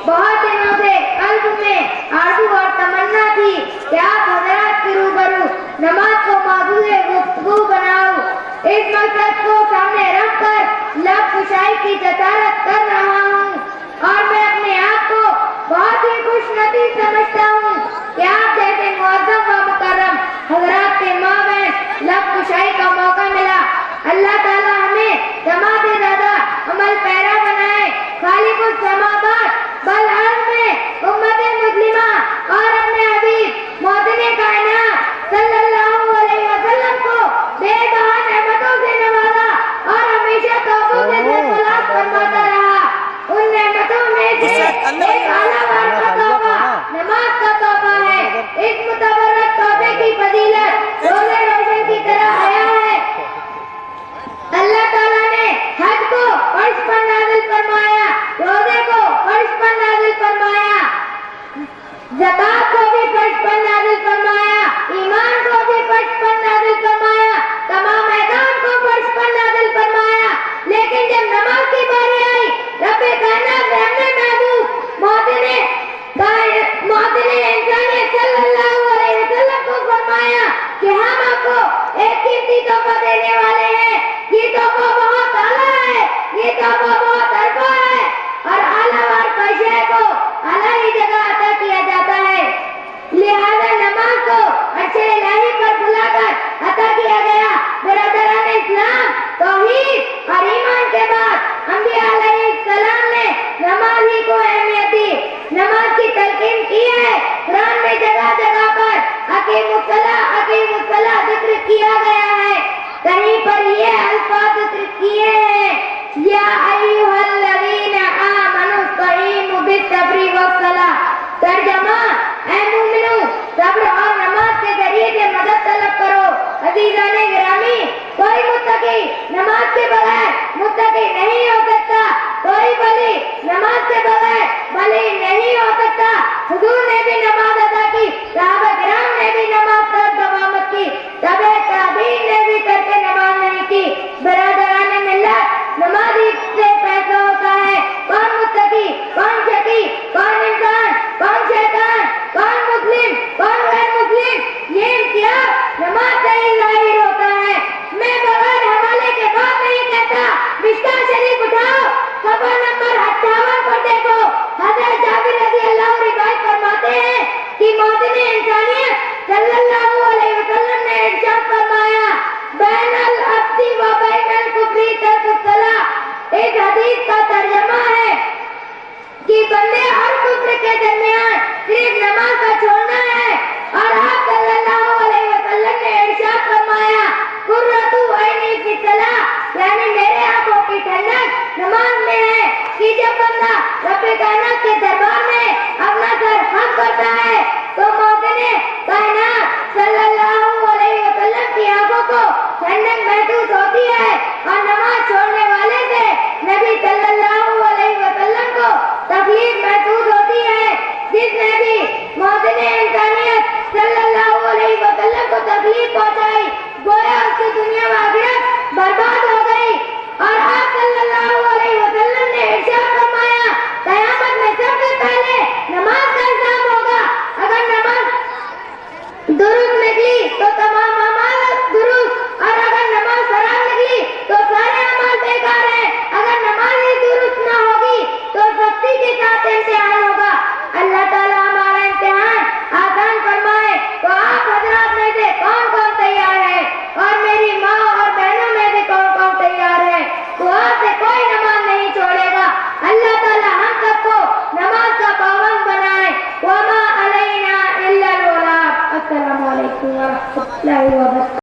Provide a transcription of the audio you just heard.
बहुत दिनों से कल्ब में आरज़ू और तमन्ना थी कि आप हज़रात के रूबरू नमाज को मौज़ूए गुफ्तगू बनाऊं। इस मकसद को सामने रखकर लब कुशाई की जसारत कर रहा हूँ और मैं अपने आप को बहुत ही खुशनसीब समझता हूँ कि आप जैसे मुअज़्ज़म व मुकर्रम हज़रात के माबैन लब कुशाई का मौका मिला। अल्लाह ताला हमें ज़मा से ज़्यादा अमल पैरा बनाए। खालिकुस समावात बल अर्ज़ में उम्मत मुस्लिमा और अपने हबीब मोहसिने कायनात सल्लल्लाहु अलैहि वसल्लम को बेबहा नेमतों से नवाजा और हमेशा तौबों से सरफराज फरमाता रहा। उन नेमतों में से एक आलावार का तौबा नमाज का तौबा है। इस मुतबर्रक तौबे की फजीलत रोज़े रोशन की तरह आया है। अल्लाह ताला ने हज को फर्ज पर नाज़िल फरमाया, रोज़े को फर्ज पर नाज़िल फरमाया, ज़कात को भी फर्ज पर नाज़िल फरमाया, ईमान को भी फर्ज पर नाज़िल फरमाया, तमाम मैदान को फर्ज पर नाज़िल फरमाया। लेकिन जब नमाज की बारी आई, रब्बे कायनात ने अपने महबूब मोहसिने इंसानियत सल्लल्लाहु अलैहि वसल्लम को फरमाया कि हम आपको एक कीमती तोहफा देने वाले हैं। ये तोहफा बहुत आला है, ये तोहफा बहुत अरबा है और आलावार पैसे को आला ही जगह अता किया जाता है। लिहाजा नमाज को अच्छे इलाही पर बुलाकर अता किया गया। बिरादरान इस्लाम, तौहीद और ईमान के बाद अंबिया अलैहिस्सलाम ने नमाज ही को अहमियत दी, नमाज की तलकीन की है। कुरान में जगह जगह पर अकीमुस्सलाह जिक्र किया गया है। कहीं पर ये अल्फाज जिक्र किए हैं, या अय्युहल्लज़ीना आमनुस्तईनु बिस्सब्रि वस्सलाह। तर्जमा, ऐ मुमिनो सब्र और नमाज के जरिए से मदद तलब करो। अज़ीज़ाने गिरामी, कोई मुत्तकी नमाज के बगैर मुत्तकी नहीं हो सकता, कोई वली नमाज के बगैर वली नहीं हो सकता। हुजूर ने भी नमाज अदा की, सहाबा किराम ने भी नमाज पर दवामत की, तबे ताबीन ने भी करके नमाज नहीं की। बिरादरान मिल्लत, नमाज से फैसला होता है कौन मुत्तकी, कौन शकी, कौन इंसान, कौन शैतान, कौन मुस्लिम, कौन गैर मुस्लिम। ये इम्तियाज नमाज से ही जाहिर होता है। मैं बगैर हवाले के बात नहीं कहता। मिश्का शरीफ उठाओ, सफा नंबर 58 पर देखो। हज़रत जाबिर रज़ी अल्लाह रिवायत फरमाते हैं कि मोहसिने इंसानियत सल्लल्लाहु अलैहि वसल्लम ने इरशाद फरमाया, बैनल अब्दी व बैनल कुफ्री तर्कुस सलाह। इस हदीस का तर्जुमा है कि बंदे और कुफ्र के दरमियान सिर्फ नमाज का छोड़ना है। और आप सल्लल्लाहु अलैहि वसल्लम ने इरशाद फरमाया, कुर्रतु ऐनी फी सलाह, यानी मेरे आंखों की ठंडक नमाज में है। कि जब बंदा रब्बे कायनात के दरबार में अपना सर हक करता है तो मोहसिने कायनात सल्लल्लाहु अलैहि वसल्लम की आंखों को ठंडक महसूस होती है और नमाज छोड़ने वाले से नबी सल्लल्लाहु अलैहि वसल्लम को तकलीफ महसूस होती है। जिसने भी मोहसिने इंसानियत सल्लल्लाहु अलैहि वसल्लम को तकलीफ पहुंचाई, गोया उसकी दुनिया व आखिरत बर्बाद हो गई। और आप सल्लल्लाहु अलैहि वसल्लम ने इरशाद फरमाया, क़यामत में सबसे पहले नमाज का हिसाब होगा। अगर नमाज दुरुस्त निकली तो तमाम अमाल दुरुस्त, और अगर नमाज खराब निकली तो सारे अमाल बेकार हैं। अगर नमाज ही दुरुस्त ना होगी तो सख्ती के साथ इम्तिहान होगा। अल्लाह ताला हमारा इम्तिहान आसान फरमाए। तो आप हजरात में से कौन कौन तैयार है, और मेरी माँ और बहनों में से कौन कौन तैयार है? तो आपसे कोई नमाज नहीं छोड़ेगा। अल्लाह ताला हम सबको नमाज का पाबंद बनाए। वमा अलैना इल्लल बलाग। अस्सलामु अलैकुम व रहमतुल्लाहि व बरकातहू।